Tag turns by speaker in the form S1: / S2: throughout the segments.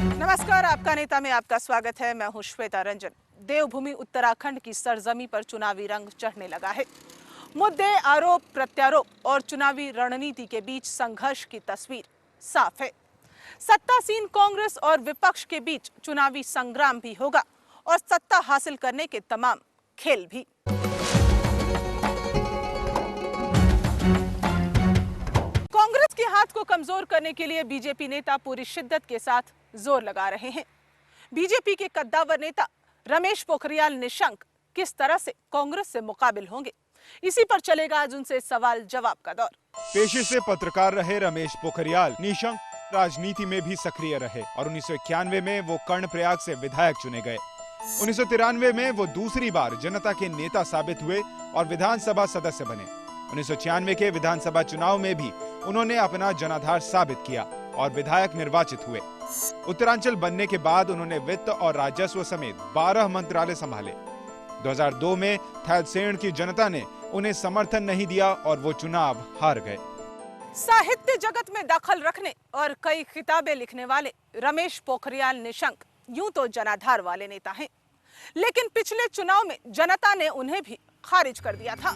S1: नमस्कार, आपका नेता में आपका स्वागत है। मैं हूं श्वेता रंजन। देवभूमि उत्तराखंड की सरजमी पर चुनावी रंग चढ़ने लगा है। मुद्दे, आरोप प्रत्यारोप और चुनावी रणनीति के बीच संघर्ष की तस्वीर साफ है। सत्तासीन कांग्रेस और विपक्ष के बीच चुनावी संग्राम भी होगा और सत्ता हासिल करने के तमाम खेल भी। कांग्रेस के हाथ को कमजोर करने के लिए बीजेपी नेता पूरी शिद्दत के साथ जोर लगा रहे हैं। बीजेपी के कद्दावर नेता रमेश पोखरियाल निशंक किस तरह से कांग्रेस से मुकाबिल होंगे, इसी पर चलेगा आज उनसे सवाल जवाब का दौर।
S2: पेशे से पत्रकार रहे रमेश पोखरियाल निशंक राजनीति में भी सक्रिय रहे और 1991 में वो कर्णप्रयाग से विधायक चुने गए। 1993 में वो दूसरी बार जनता के नेता साबित हुए और विधानसभा सदस्य बने। 1996 के विधानसभा चुनाव में भी उन्होंने अपना जनाधार साबित किया और विधायक निर्वाचित हुए। उत्तरांचल बनने के बाद उन्होंने वित्त और राजस्व समेत 12 मंत्रालय संभाले। 2002 में थैलसेन की जनता ने उन्हें समर्थन नहीं दिया और वो चुनाव हार गए।
S1: साहित्य जगत में दखल रखने और कई किताबें लिखने वाले रमेश पोखरियाल निशंक यूं तो जनाधार वाले नेता हैं, लेकिन पिछले चुनाव में जनता ने उन्हें भी खारिज कर दिया था।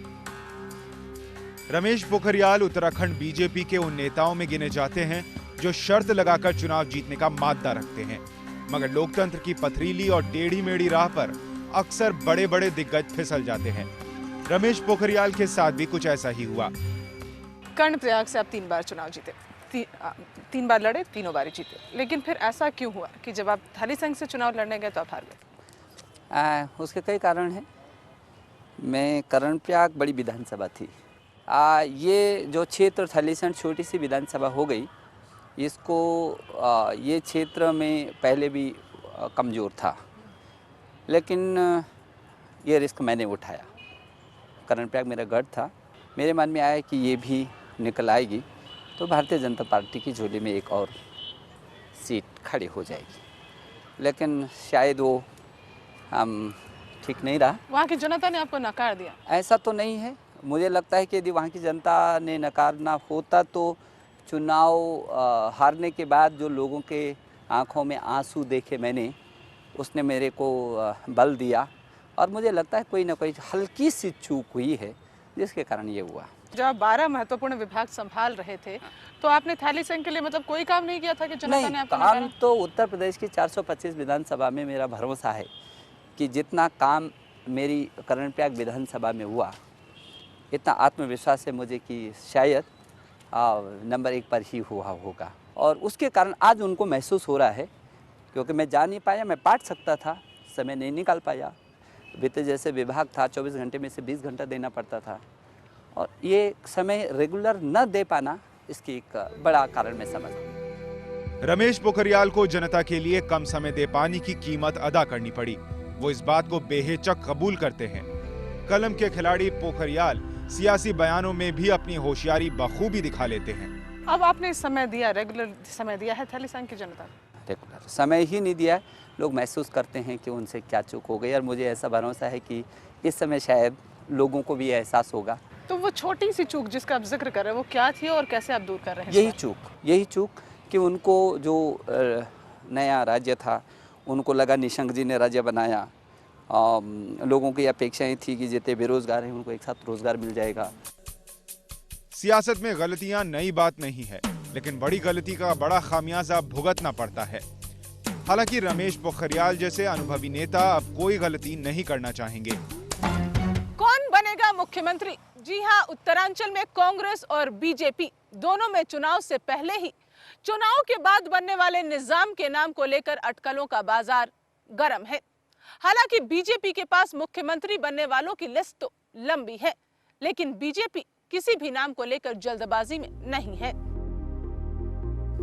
S2: रमेश पोखरियाल उत्तराखंड बीजेपी के उन नेताओं में गिने जाते हैं जो शर्त लगाकर चुनाव जीतने का माद्दा रखते हैं, मगर लोकतंत्र की पथरीली और टेढ़ी मेढ़ी राह पर अक्सर बड़े बड़े दिग्गज फिसल जाते हैं। रमेश पोखरियाल के साथ भी कुछ ऐसा ही हुआ।
S1: कर्णप्रयाग से आप 3 बार चुनाव जीते, 3 बार लड़े, तीनों बार जीते, लेकिन फिर ऐसा क्यों हुआ कि जब आप थलीसंघ से चुनाव लड़ने गए तो आप हार गए?
S3: उसके कई कारण हैं। मैं कर्णप्रयाग बड़ी विधानसभा थी। ये जो क्षेत्र थलीसंघ छोटी सी विधानसभा हो गई, इसको ये क्षेत्र में पहले भी कमज़ोर था, लेकिन ये रिस्क मैंने उठाया। कर्णप्रयाग मेरा गढ़ था। मेरे मन में आया कि ये भी निकल आएगी तो भारतीय जनता पार्टी की झोली में एक और सीट खड़ी हो जाएगी, लेकिन शायद वो ठीक नहीं रहा।
S1: वहाँ की जनता ने आपको नकार दिया?
S3: ऐसा तो नहीं है। मुझे लगता है कि यदि वहाँ की जनता ने नकारना होता तो चुनाव हारने के बाद जो लोगों के आंखों में आंसू देखे मैंने, उसने मेरे को बल दिया और मुझे लगता है कोई ना कोई हल्की सी चूक हुई है जिसके कारण ये हुआ।
S1: जब आप 12 महत्वपूर्ण विभाग संभाल रहे थे तो आपने थलीसंघ के लिए मतलब कोई काम नहीं किया था कि जनता ने आपको नकारा?
S3: काम तो उत्तर प्रदेश की 425 विधानसभा में मेरा भरोसा है कि जितना काम मेरी कर्णप्रयाग विधानसभा में हुआ, इतना आत्मविश्वास है मुझे कि शायद नंबर 1 पर ही हुआ होगा। और उसके कारण आज उनको महसूस हो रहा है, क्योंकि मैं जा नहीं पाया। मैं बांट सकता था, समय नहीं निकाल पाया। वित्त जैसे विभाग था, 24 घंटे में से 20 घंटा देना पड़ता था, और ये समय रेगुलर न दे पाना इसकी एक बड़ा कारण मैं समझता।
S2: रमेश पोखरियाल को जनता के लिए कम समय दे पाने की कीमत अदा करनी पड़ी। वो इस बात को बेहिचक कबूल करते हैं। कलम के खिलाड़ी पोखरियाल सियासी बयानों में भी अपनी होशियारी बखूबी दिखा लेते हैं।
S1: अब आपने समय दिया, रेगुलर समय दिया है थलीसंघ की जनता को?
S3: रेगुलर समय ही नहीं दिया है। लोग महसूस करते हैं कि उनसे क्या चूक हो गई, और मुझे ऐसा भरोसा है कि इस समय शायद लोगों को भी एहसास होगा।
S1: तो वो छोटी सी चूक जिसका आप जिक्र कर रहे हैं वो क्या थी और कैसे आप दूर कर रहे हैं?
S3: यही चूक कि उनको जो नया राज्य था, उनको लगा निशंक जी ने राज्य बनाया। लोगों की अपेक्षाएं थी कि जितने बेरोजगार हैं उनको एक साथ रोजगार मिल जाएगा।
S2: सियासत में गलतियां नई बात नहीं है, लेकिन बड़ी गलती का बड़ा खामियाजा भुगतना पड़ता है। हालांकि रमेश पोखरियाल जैसे अनुभवी नेता अब कोई गलती नहीं करना चाहेंगे।
S1: कौन बनेगा मुख्यमंत्री? जी हाँ, उत्तरांचल में कांग्रेस और बीजेपी दोनों में चुनाव से पहले ही चुनाव के बाद बनने वाले निजाम के नाम को लेकर अटकलों का बाजार गर्म है। हालांकि बीजेपी के पास मुख्यमंत्री बनने वालों की लिस्ट तो लंबी है, लेकिन बीजेपी किसी भी नाम को लेकर जल्दबाजी में नहीं है।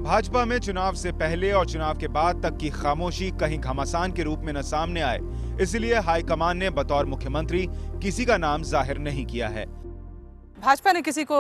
S2: भाजपा में चुनाव से पहले और चुनाव के बाद तक की खामोशी कहीं घमासान के रूप में न सामने आए, इसलिए हाईकमान ने बतौर मुख्यमंत्री किसी का नाम जाहिर नहीं किया है।
S1: भाजपा ने किसी को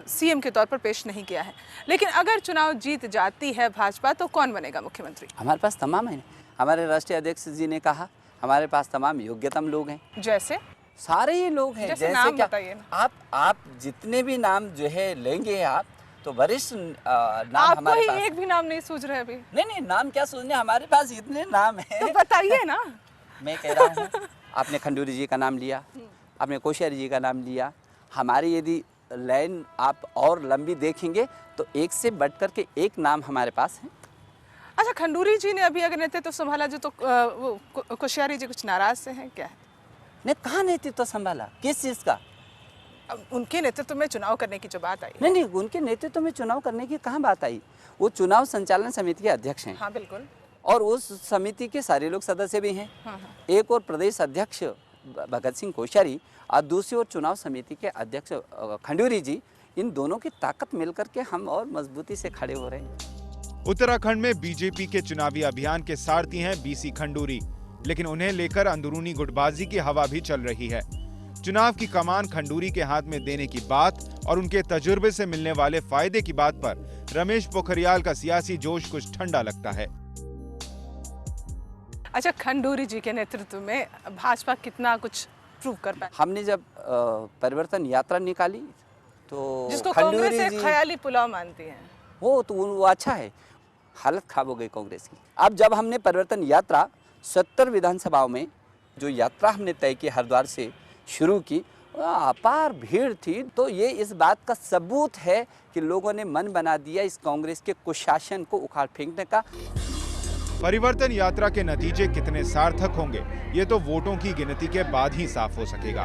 S1: सीएम के तौर पर पेश नहीं किया है, लेकिन अगर चुनाव जीत जाती है भाजपा तो कौन बनेगा मुख्यमंत्री?
S3: हमारे पास तमाम है। हमारे राष्ट्रीय अध्यक्ष जी ने कहा हमारे पास तमाम योग्यतम लोग हैं।
S1: जैसे
S3: सारे ही लोग हैं।
S1: जैसे नाम
S3: क्या?
S1: बताइए ना।
S3: आप जितने भी नाम जो है लेंगे आप, तो वरिष्ठ नाम
S1: आपको
S3: हमारे
S1: ही
S3: पास।
S1: एक भी नाम नहीं सूझ रहे अभी?
S3: नहीं, नाम क्या सोचने, हमारे पास इतने नाम
S1: तो
S3: हैं।
S1: बताइए ना।
S3: मैं कह रहा हूँ, आपने खंडूरी जी का नाम लिया, आपने कोश्यारी जी का नाम लिया। हमारी यदि लाइन आप और लंबी देखेंगे तो एक से बढ़ कर के एक नाम हमारे पास है।
S1: अच्छा, खंडूरी जी ने अभी अगर नेतृत्व संभाला जो, तो वो कोश्यारी जी कुछ नाराज से हैं क्या?
S3: ने कहाँ नेतृत्व संभाला, किस चीज़ का?
S1: अब उनके नेतृत्व में चुनाव करने की जो बात आई।
S3: नहीं, उनके नेतृत्व में चुनाव करने की कहाँ बात आई। वो चुनाव संचालन समिति के अध्यक्ष हैं।
S1: हाँ बिल्कुल।
S3: और उस समिति के सारे लोग सदस्य भी हैं।
S1: हाँ हाँ।
S3: एक और प्रदेश अध्यक्ष भगत सिंह कोश्यारी और दूसरी ओर चुनाव समिति के अध्यक्ष खंडूरी जी, इन दोनों की ताकत मिलकर के हम और मजबूती से खड़े हो रहे हैं।
S2: उत्तराखंड में बीजेपी के चुनावी अभियान के सारथी हैं बीसी खंडूरी, लेकिन उन्हें लेकर अंदरूनी गुटबाजी की हवा भी चल रही है। चुनाव की कमान खंडूरी के हाथ में देने की बात और उनके तजुर्बे से मिलने वाले फायदे की बात पर रमेश पोखरियाल का सियासी जोश कुछ ठंडा लगता है।
S1: अच्छा, खंडूरी जी के नेतृत्व में भाजपा कितना कुछ प्रूव कर पाए?
S3: हमने जब परिवर्तन यात्रा निकाली तो
S1: जिसको कांग्रेस एक ख्याली पुलाव मानती है,
S3: वो अच्छा है। हालत खराब हो गई कांग्रेस की। अब जब हमने परिवर्तन यात्रा 70 विधानसभाओं में जो यात्रा हमने तय की, हरिद्वार से शुरू की, अपार भीड़ थी। तो ये इस बात का सबूत है कि लोगों ने मन बना दिया इस कांग्रेस के कुशासन को उखाड़ फेंकने का।
S2: परिवर्तन यात्रा के नतीजे कितने सार्थक होंगे, ये तो वोटों की गिनती के बाद ही साफ हो सकेगा।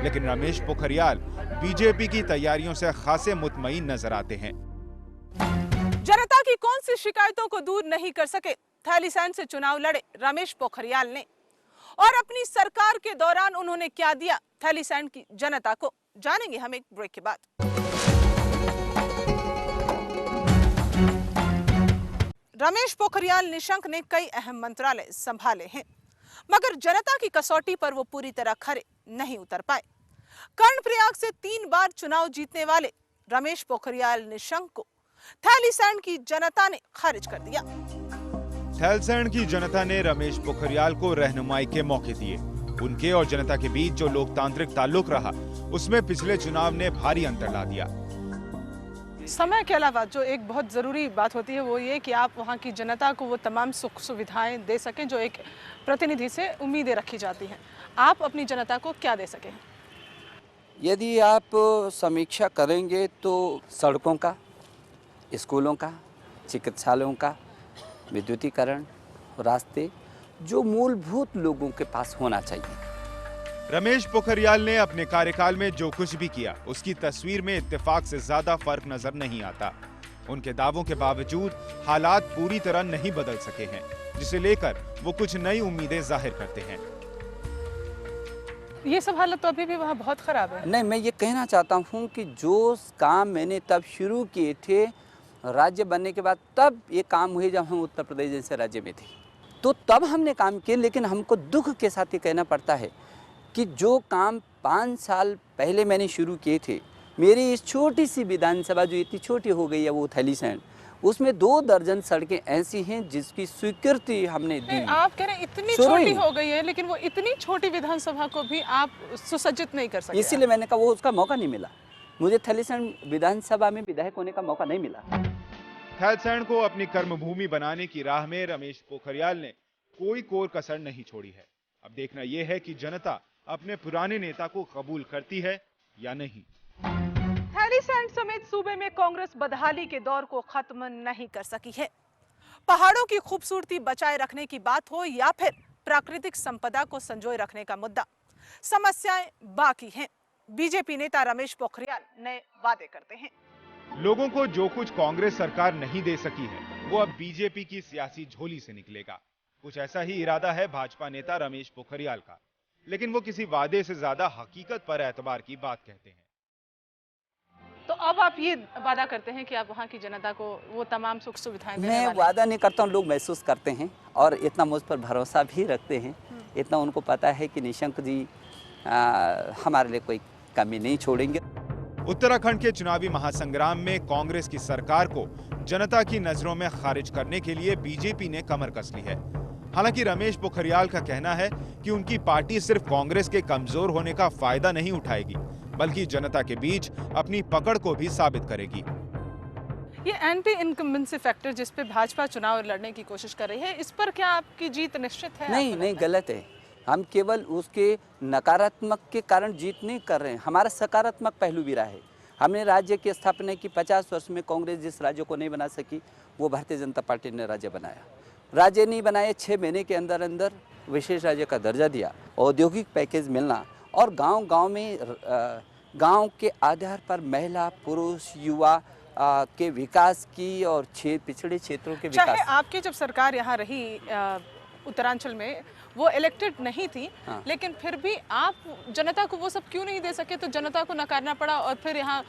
S2: लेकिन रमेश पोखरियाल बीजेपी की तैयारियों से खासे मुतमईन नजर आते हैं।
S1: जनता की कौन सी शिकायतों को दूर नहीं कर सके, थैलीसैंड से चुनाव लड़े रमेश पोखरियाल ने, और अपनी सरकार के दौरान उन्होंने क्या दिया थैलीसैंड की जनता को, जानेंगे हम एक ब्रेक के बाद। रमेश पोखरियाल निशंक ने कई अहम मंत्रालय संभाले हैं, मगर जनता की कसौटी पर वो पूरी तरह खरे नहीं उतर पाए। कर्णप्रयाग से 3 बार चुनाव जीतने वाले रमेश पोखरियाल निशंक को थैलीसैंड की जनता ने खारिज कर दिया।
S2: थैलीसैंड की जनता ने रमेश पोखरियाल को रहनुमाई के मौके दिए। उनके और जनता के बीच जो लोकतांत्रिक ताल्लुक रहा, उसमें पिछले चुनाव ने भारी अंतर ला दिया।
S1: समय के अलावा जो एक बहुत जरूरी बात होती है वो ये कि आप वहाँ की जनता को वो तमाम सुख सुविधाएं दे सकें जो एक प्रतिनिधि से उम्मीदें रखी जाती हैं। आप अपनी जनता को क्या दे सकें?
S3: यदि आप समीक्षा करेंगे तो सड़कों का, स्कूलों का, चिकित्सालयों का, विद्युतीकरण, रास्ते, जो मूलभूत लोगों के पास होना चाहिए।
S2: रमेश पोखरियाल ने अपने कार्यकाल में जो कुछ भी किया, उसकी तस्वीर में इत्तेफाक से ज्यादा फर्क नजर नहीं आता। उनके दावों के बावजूद हालात पूरी तरह नहीं बदल सके हैं, जिसे लेकर वो कुछ नई उम्मीदें जाहिर करते हैं।
S1: ये सब हालत तो अभी भी वहाँ बहुत खराब है।
S3: नहीं, मैं ये कहना चाहता हूँ कि जो काम मैंने तब शुरू किए थे राज्य बनने के बाद, तब ये काम हुए जब हम उत्तर प्रदेश जैसे राज्य में थे, तो तब हमने काम किए। लेकिन हमको दुख के साथ ये कहना पड़ता है कि जो काम 5 साल पहले मैंने शुरू किए थे, मेरी इस छोटी सी विधानसभा जो इतनी छोटी हो गई है वो थैलीसैंड, उसमें 2 दर्जन सड़कें ऐसी हैं जिसकी स्वीकृति हमने दी।
S1: आप कह रहे हैं इतनी छोटी हो गई है, लेकिन वो इतनी छोटी विधानसभा को भी आप सुसज्जित नहीं कर सकते।
S3: इसीलिए मैंने कहा वो उसका मौका नहीं मिला, मुझे थैलीसैंड विधानसभा में विधायक होने का मौका नहीं मिला।
S2: थैलीसैंड को अपनी कर्मभूमि बनाने की राह में रमेश पोखरियाल ने कोई कोर कसर नहीं छोड़ी है। अब देखना यह है कि जनता अपने पुराने नेता को कबूल करती है या नहीं।
S1: थैलीसैंड समेत सूबे में कांग्रेस बदहाली के दौर को खत्म नहीं कर सकी है। पहाड़ों की खूबसूरती बचाए रखने की बात हो या फिर प्राकृतिक संपदा को संजोए रखने का मुद्दा, समस्याएं बाकी हैं। बीजेपी नेता रमेश पोखरियाल नए वादे करते हैं।
S2: लोगों को जो कुछ कांग्रेस सरकार नहीं दे सकी है, वो अब बीजेपी की सियासी झोली से निकलेगा। कुछ ऐसा ही इरादा है भाजपा नेता रमेश पोखरियाल का, लेकिन वो किसी वादे से ज्यादा हकीकत पर एतबार की बात कहते हैं।
S1: तो अब आप ये वादा करते हैं कि आप वहाँ की जनता को वो तमाम सुख सुविधाएं देने वाले हैं?
S3: मैं वादा नहीं करता हूँ, लोग महसूस करते हैं और इतना मुझ पर भरोसा भी रखते हैं। इतना उनको पता है कि निशंक जी हमारे लिए कोई कमी नहीं छोड़ेंगे।
S2: उत्तराखंड के चुनावी महासंग्राम में कांग्रेस की सरकार को जनता की नजरों में खारिज करने के लिए बीजेपी ने कमर कस ली है। हालांकि रमेश पोखरियाल का कहना है कि उनकी पार्टी सिर्फ कांग्रेस के कमजोर होने का फायदा नहीं उठाएगी, बल्कि जनता के बीच अपनी पकड़ को भी साबित करेगी।
S1: ये एंटी इनकम्बेंसी फैक्टर जिस पे भाजपा चुनाव लड़ने की कोशिश कर रही है, इस पर क्या आपकी जीत निश्चित है?
S3: नहीं नहीं, गलत है। हम केवल उसके नकारात्मक के कारण जीत नहीं कर रहे हैं, हमारा सकारात्मक पहलू भी रहा है। हमने राज्य की स्थापना की 50 वर्ष में कांग्रेस जिस राज्य को नहीं बना सकी वो भारतीय जनता पार्टी ने राज्य बनाया। राज्य नहीं बनाए, 6 महीने के अंदर अंदर विशेष राज्य का दर्जा दिया, औद्योगिक पैकेज मिलना और गांव-गांव में गांव के आधार पर महिला पुरुष युवा के विकास की और पिछड़े क्षेत्रों के विकास।
S1: चाहे आपकी जब सरकार यहाँ रही उत्तरांचल में, वो इलेक्टेड नहीं थी,
S3: हाँ।
S1: लेकिन फिर भी आप जनता को वो सब क्यों नहीं दे सके? तो जनता को नकारना पड़ा और फिर यहाँ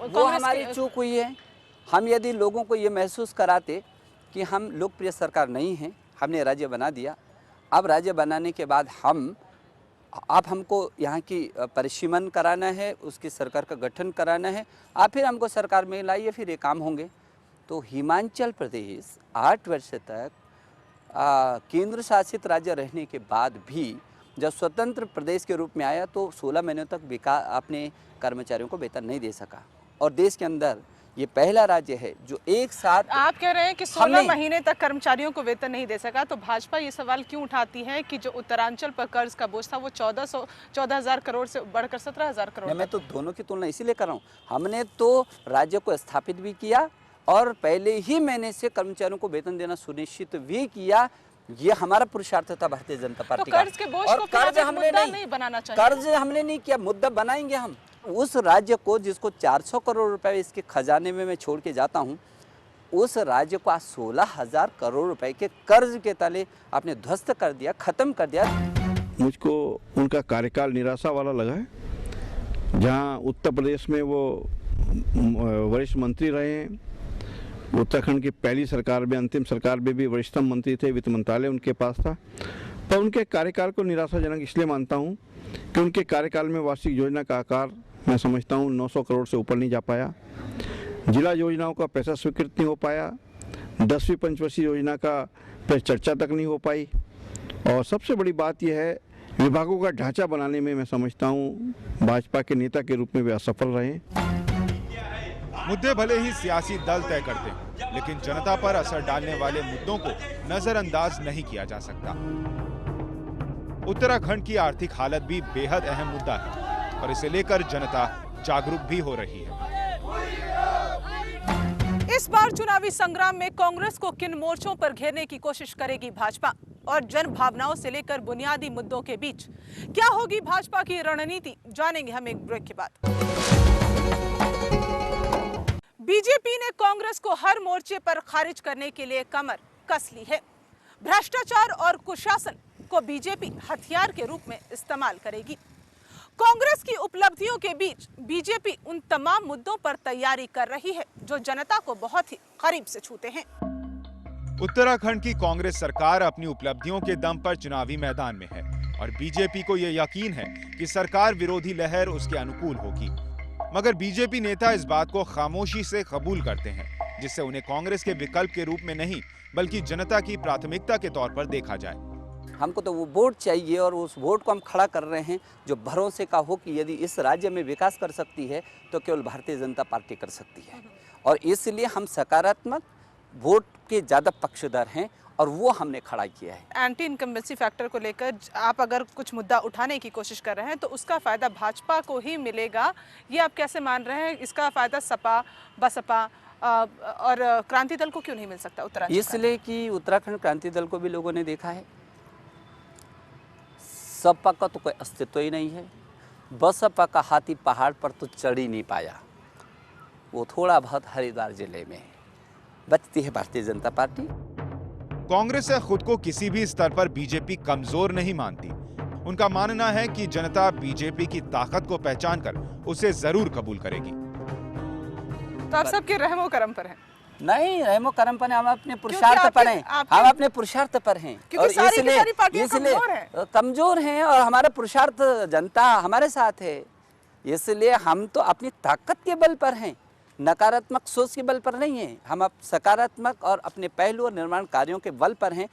S3: वो हमारी चूक हुई है। हम यदि लोगों को ये महसूस कराते कि हम लोकप्रिय सरकार नहीं हैं, हमने राज्य बना दिया, अब राज्य बनाने के बाद आप हमको यहाँ की परिसीमन कराना है, उसकी सरकार का गठन कराना है, आप फिर हमको सरकार में लाइए, फिर ये काम होंगे। तो हिमाचल प्रदेश 8 वर्ष तक केंद्र शासित राज्य रहने के बाद भी जब स्वतंत्र प्रदेश के रूप में आया तो 16 महीनों तक अपने कर्मचारियों को वेतन नहीं दे सका। और देश के अंदर ये पहला राज्य है जो एक साथ।
S1: आप कह रहे हैं कि 16 महीने तक कर्मचारियों को वेतन नहीं दे सका, तो भाजपा ये सवाल क्यों उठाती है कि जो उत्तरांचल पर कर्ज का बोझ था वो 14,000 करोड़ से बढ़कर 17,000 करोड़?
S3: मैं तो दोनों की तुलना इसीलिए कर रहा हूँ, हमने तो राज्य को स्थापित भी किया और पहले ही महीने से कर्मचारियों को वेतन देना सुनिश्चित भी किया। ये हमारा पुरुषार्थ था भारतीय जनता पार्टी का।
S1: कर्ज के बोझ को कर्ज हमने नहीं बनाना चाहिए।
S3: कर्ज हमने नहीं किया, मुद्दा बनाएंगे हम। उस राज्य को जिसको 400 करोड़ रुपए इसके खजाने में मैं छोड़ के जाता हूँ, उस राज्य को आज 16,000 करोड़ रुपए के कर्ज के तले आपने ध्वस्त कर दिया, खत्म कर दिया।
S4: मुझको उनका कार्यकाल निराशा वाला लगा है। जहाँ उत्तर प्रदेश में वो वरिष्ठ मंत्री रहे हैं, उत्तराखंड की पहली सरकार में, अंतिम सरकार में भी वरिष्ठतम मंत्री थे, वित्त मंत्रालय उनके पास था, पर उनके कार्यकाल को निराशाजनक इसलिए मानता हूँ कि उनके कार्यकाल में वार्षिक योजना का आकार मैं समझता हूँ 900 करोड़ से ऊपर नहीं जा पाया। जिला योजनाओं का पैसा स्वीकृत नहीं हो पाया, 10वीं पंचवर्षीय योजना का पे चर्चा तक नहीं हो पाई, और सबसे बड़ी बात यह है विभागों का ढांचा बनाने में मैं समझता हूँ भाजपा के नेता के रूप में वे असफल रहे।
S2: मुद्दे भले ही सियासी दल तय करते हैं, लेकिन जनता पर असर डालने वाले मुद्दों को नजरअंदाज नहीं किया जा सकता। उत्तराखंड की आर्थिक हालत भी बेहद अहम मुद्दा है और इसे लेकर जनता जागरूक भी हो रही है।
S1: इस बार चुनावी संग्राम में कांग्रेस को किन मोर्चों पर घेरने की कोशिश करेगी भाजपा, और जन भावनाओं से लेकर बुनियादी मुद्दों के बीच क्या होगी भाजपा की रणनीति, जानेंगे हम एक ब्रेक के बाद। बीजेपी ने कांग्रेस को हर मोर्चे पर खारिज करने के लिए कमर कस ली है। भ्रष्टाचार और कुशासन को बीजेपी हथियार के रूप में इस्तेमाल करेगी। कांग्रेस की उपलब्धियों के बीच बीजेपी उन तमाम मुद्दों पर तैयारी कर रही है जो जनता को बहुत ही करीब से छूते हैं।
S2: उत्तराखंड की कांग्रेस सरकार अपनी उपलब्धियों के दम पर चुनावी मैदान में है और बीजेपी को यह यकीन है कि सरकार विरोधी लहर उसके अनुकूल होगी। मगर बीजेपी नेता इस बात को खामोशी से कबूल करते हैं, जिससे उन्हें कांग्रेस के विकल्प के रूप में नहीं बल्कि जनता की प्राथमिकता के तौर पर देखा जाए।
S3: हमको तो वो वोट चाहिए और उस वोट को हम खड़ा कर रहे हैं जो भरोसे का हो कि यदि इस राज्य में विकास कर सकती है तो केवल भारतीय जनता पार्टी कर सकती है, और इसलिए हम सकारात्मक वोट के ज़्यादा पक्षधर हैं और वो हमने खड़ा किया है।
S1: एंटी इनकम्बेंसी फैक्टर को लेकर आप अगर कुछ मुद्दा उठाने की कोशिश कर रहे हैं तो उसका फायदा भाजपा को ही मिलेगा, ये आप कैसे मान रहे हैं? इसका फायदा सपा, बसपा और क्रांति दल को क्यों नहीं मिल सकता उत्तराखंड?
S3: इसलिए कि उत्तराखंड क्रांति दल को भी लोगों ने देखा है, सपा का तो कोई अस्तित्व ही नहीं है। बसपा का हाथी पहाड़ पर तो चढ़ ही नहीं पाया, वो थोड़ा बहुत हरिद्वार जिले में है। बचती है भारतीय जनता पार्टी।
S2: कांग्रेस से खुद को किसी भी स्तर पर बीजेपी कमजोर नहीं मानती। उनका मानना है कि जनता बीजेपी की ताकत को पहचानकर उसे जरूर कबूल करेगी।
S1: तो आप सबके रहमो करम पर हैं?
S3: नहीं, रहमो करम पर हम अपने पुरुषार्थ पर हैं, हम अपने पुरुषार्थ पर हैं और इसलिए कमजोर हैं और हमारा पुरुषार्थ जनता हमारे साथ है, इसलिए हम तो अपनी ताकत के बल पर हैं, नकारात्मक सोच के बल पर नहीं है। हम अब सकारात्मक और अपने पहलू और निर्माण कार्यों के बल पर हैं,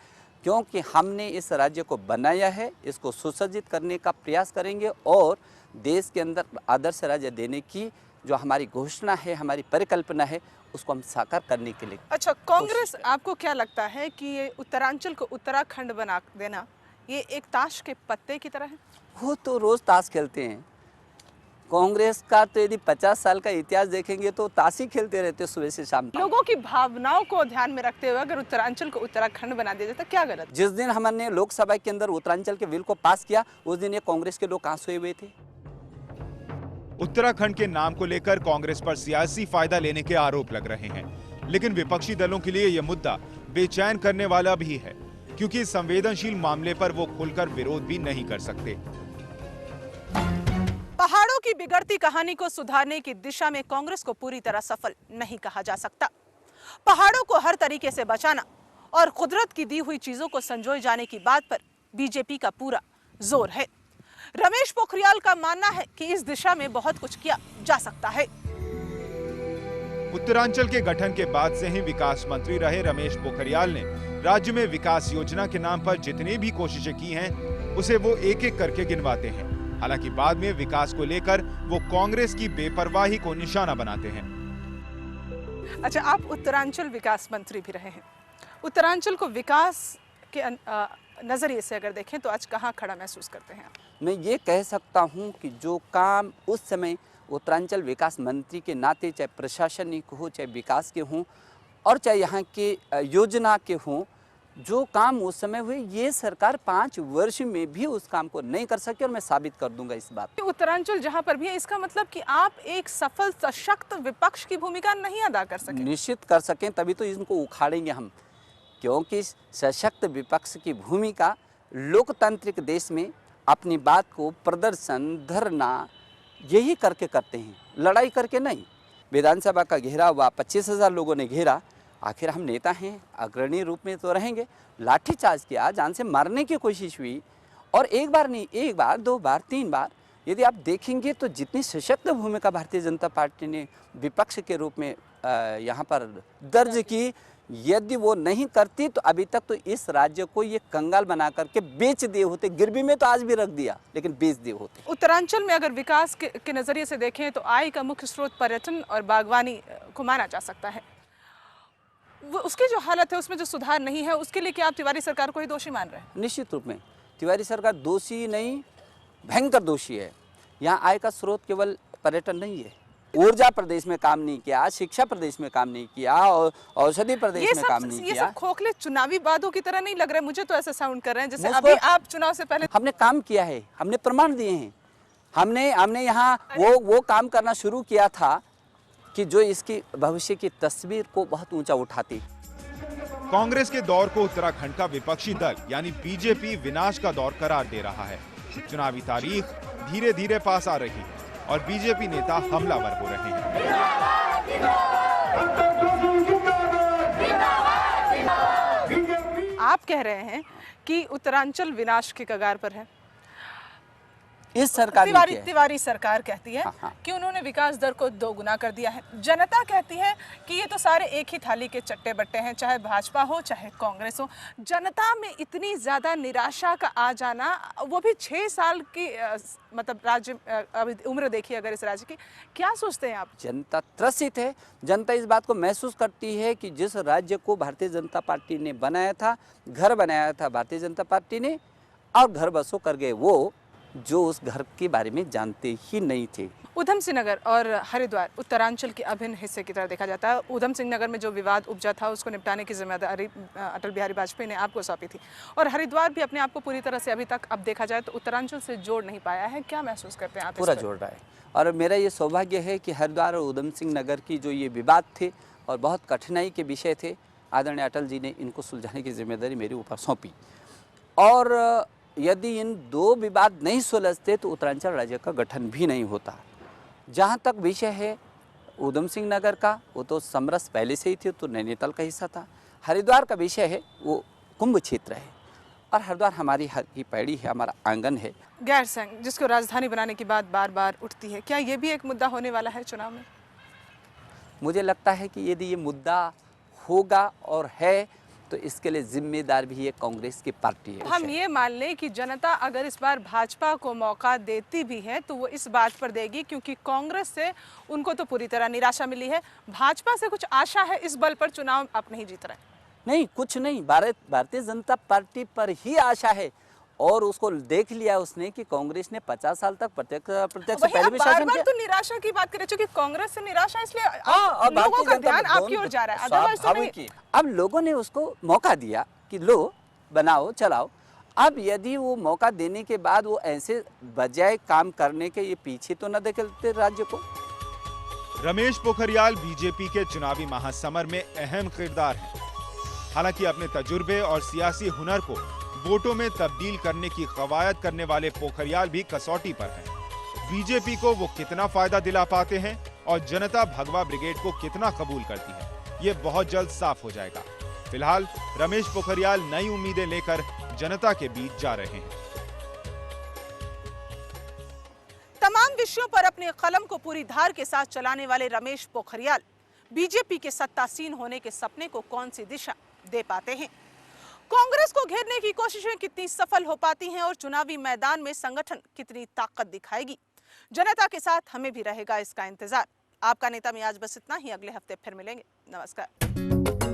S3: क्योंकि हमने इस राज्य को बनाया है, इसको सुसज्जित करने का प्रयास करेंगे और देश के अंदर आदर्श राज्य देने की जो हमारी घोषणा है, हमारी परिकल्पना है, उसको हम साकार करने के लिए।
S1: अच्छा, कांग्रेस, आपको क्या लगता है कि ये उत्तरांचल को उत्तराखंड बना देना ये एक ताश के पत्ते की तरह है?
S3: वो तो रोज ताश खेलते हैं। कांग्रेस का तो यदि 50 साल का इतिहास देखेंगे तो ताश ही खेलते रहते सुबह से शाम तक।
S1: लोगों की भावनाओं को ध्यान में रखते हुए अगर उत्तरांचल को उत्तराखंड बना दिया जाए तो क्या गलत?
S3: जिस दिन हमने लोकसभा के अंदर उत्तरांचल के बिल को पास किया, उस दिन ये कांग्रेस के लोग कहाँ सोए हुए थे।
S2: उत्तराखंड के नाम को लेकर कांग्रेस पर सियासी फायदा लेने के आरोप लग रहे हैं, लेकिन विपक्षी दलों के लिए यह मुद्दा बेचैन करने वाला भी है, क्योंकि इस संवेदनशील मामले पर वो खुलकर विरोध भी नहीं कर सकते।
S1: पहाड़ों की बिगड़ती कहानी को सुधारने की दिशा में कांग्रेस को पूरी तरह सफल नहीं कहा जा सकता। पहाड़ों को हर तरीके से बचाना और कुदरत की दी हुई चीजों को संजोए जाने की बात पर बीजेपी का पूरा जोर है। रमेश पोखरियाल का मानना है कि इस दिशा में बहुत कुछ किया जा सकता है।
S2: उत्तरांचल के गठन के बाद से ही विकास मंत्री रहे रमेश पोखरियाल ने राज्य में विकास योजना के नाम पर जितनी भी कोशिशें की हैं, उसे वो एक एक करके गिनवाते हैं। हालांकि बाद में विकास को लेकर वो कांग्रेस की बेपरवाही को निशाना बनाते हैं।
S1: अच्छा, आप उत्तरांचल विकास मंत्री भी रहे हैं। उत्तरांचल को विकास के नजरिए से अगर देखें तो आज कहाँ खड़ा महसूस करते हैं आप?
S3: मैं ये कह सकता हूँ कि जो काम उस समय उत्तरांचल विकास मंत्री के नाते, चाहे प्रशासनिक हो, चाहे विकास के हों और चाहे यहाँ के योजना के हों, जो काम उस समय हुए, ये सरकार 5 वर्ष में भी उस काम को नहीं कर सकी और मैं साबित कर दूंगा इस बात।
S1: उत्तरांचल जहाँ पर भी है, इसका मतलब कि आप एक सफल सशक्त विपक्ष की भूमिका नहीं अदा कर सके?
S3: निश्चित कर सकें, तभी तो इनको उखाड़ेंगे हम, क्योंकि सशक्त विपक्ष की भूमिका लोकतांत्रिक देश में अपनी बात को प्रदर्शन, धरना यही करके करते हैं, लड़ाई करके नहीं। विधानसभा का घेरा हुआ, 25,000 लोगों ने घेरा, आखिर हम नेता हैं, अग्रणी रूप में तो रहेंगे। लाठीचार्ज किया, जान से मारने की कोशिश हुई, और एक बार नहीं, 1 बार, 2 बार, 3 बार। यदि आप देखेंगे तो जितनी सशक्त भूमिका भारतीय जनता पार्टी ने विपक्ष के रूप में यहाँ पर दर्ज की, यदि वो नहीं करती तो अभी तक तो इस राज्य को ये कंगाल बना करके बेच दिए होते। गिरवी में तो आज भी रख दिया, लेकिन बेच दिए होते।
S1: उत्तरांचल में अगर विकास के नजरिए से देखें तो आय का मुख्य स्रोत पर्यटन और बागवानी को माना जा सकता है। वो उसकी जो हालत है, उसमें जो सुधार नहीं है, उसके लिए क्या आप तिवारी सरकार को ही दोषी मान रहे हैं?
S3: निश्चित रूप में तिवारी सरकार दोषी नहीं, भयंकर दोषी है। यहाँ आय का स्रोत केवल पर्यटन नहीं है, ऊर्जा प्रदेश में काम नहीं किया, शिक्षा प्रदेश में काम नहीं किया, और औषधि प्रदेश में काम नहीं किया।
S1: ये सब खोखले चुनावी वादों की तरह नहीं लग रहा है? मुझे तो ऐसा साउंड कर रहे हैं जैसे अभी आप चुनाव से पहले।
S3: हमने काम किया है, हमने प्रमाण दिए हैं। हमने यहाँ वो काम करना शुरू किया था कि जो इसकी भविष्य की तस्वीर को बहुत ऊंचा उठाती।
S2: कांग्रेस के दौर को उत्तराखंड का विपक्षी दल यानी बीजेपी विनाश का दौर करार दे रहा है। चुनावी तारीख धीरे धीरे पास आ रही है और बीजेपी नेता हमलावर हो रहे हैं।
S1: आप कह रहे हैं कि उत्तरांचल विनाश के कगार पर है।
S3: इस सरकार
S1: तिवारी सरकार कहती है कि उन्होंने विकास दर को 2 गुना कर दिया है। जनता कहती है कि ये तो सारे एक ही थाली के चट्टे बट्टे हैं, चाहे भाजपा हो चाहे कांग्रेस हो। जनता में इतनी ज्यादा निराशा का आ जाना, वो भी 6 साल की मतलब राज्य अभी उम्र देखिए अगर इस राज्य की, क्या सोचते हैं आप?
S3: जनता त्रसित है। जनता इस बात को महसूस करती है कि जिस राज्य को भारतीय जनता पार्टी ने बनाया था, घर बनाया था भारतीय जनता पार्टी ने, और घर बसों कर गए वो जो उस घर के बारे में जानते ही नहीं थे।
S1: ऊधम सिंह नगर और हरिद्वार उत्तरांचल के अभिन्न हिस्से की तरह देखा जाता है। ऊधम सिंह नगर में जो विवाद उपजा था उसको निपटाने की जिम्मेदारी अटल बिहारी वाजपेयी ने आपको सौंपी थी, और हरिद्वार भी अपने आप को पूरी तरह से अभी तक अब देखा जाए तो उत्तरांचल से जोड़ नहीं पाया है। क्या महसूस करते हैं आप?
S3: पूरा जोड़ रहा है, और मेरा ये सौभाग्य है कि हरिद्वार और ऊधम सिंह नगर की जो ये विवाद थे और बहुत कठिनाई के विषय थे, आदरणीय अटल जी ने इनको सुलझाने की जिम्मेदारी मेरे ऊपर सौंपी। और यदि इन 2 विवाद नहीं सुलझते तो उत्तरांचल राज्य का गठन भी नहीं होता। जहाँ तक विषय है ऊधम सिंह नगर का, वो तो समरस पहले से ही थी, तो नैनीताल का हिस्सा था। हरिद्वार का विषय है वो कुंभ क्षेत्र है, और हरिद्वार हमारी हर की पैड़ी है, हमारा आंगन है।
S1: गैरसैंण जिसको राजधानी बनाने की बात बार बार उठती है, क्या ये भी एक मुद्दा होने वाला है चुनाव में?
S3: मुझे लगता है कि यदि ये मुद्दा होगा और है तो इसके लिए जिम्मेदार भी ये कांग्रेस की पार्टी है।
S1: हम ये मान लें कि जनता अगर इस बार भाजपा को मौका देती भी है तो वो इस बात पर देगी क्योंकि कांग्रेस से उनको तो पूरी तरह निराशा मिली है। भाजपा से कुछ आशा है, इस बल पर चुनाव आप नहीं जीत रहे?
S3: नहीं, कुछ नहीं, भारतीय जनता पार्टी पर ही आशा है। और उसको देख लिया उसने कि कांग्रेस ने 50 साल तक प्रत्यक्ष पहले भी शासन किया।
S1: तो निराशा की बात करें, क्योंकि कांग्रेस से निराशा, इसलिए
S3: और
S1: लोगों का ध्यान आपकी ओर जा रहा है, अदरवाइज तो नहीं।
S3: अब लोगों ने उसको मौका दिया कि लो बनाओ चलाओ। अब यदि वो मौका देने के बाद वो ऐसे बजाय काम करने के ये पीछे तो न धकेलते राज्य को।
S2: रमेश पोखरियाल बीजेपी के चुनावी महासमर में अहम किरदार हैं। हालांकि अपने तजुर्बे और सियासी हुनर को वोटों में तब्दील करने की कवायद करने वाले पोखरियाल भी कसौटी पर हैं। बीजेपी को वो कितना फायदा दिला पाते हैं और जनता भगवा ब्रिगेड को कितना कबूल करती है, ये बहुत जल्द साफ हो जाएगा। फिलहाल रमेश पोखरियाल नई उम्मीदें लेकर जनता के बीच जा रहे हैं।
S1: तमाम विषयों पर अपने कलम को पूरी धार के साथ चलाने वाले रमेश पोखरियाल बीजेपी के सत्तासीन होने के सपने को कौन सी दिशा दे पाते हैं, कांग्रेस को घेरने की कोशिशें कितनी सफल हो पाती हैं और चुनावी मैदान में संगठन कितनी ताकत दिखाएगी, जनता के साथ हमें भी रहेगा इसका इंतजार। आपका नेता में आज बस इतना ही, अगले हफ्ते फिर मिलेंगे। नमस्कार।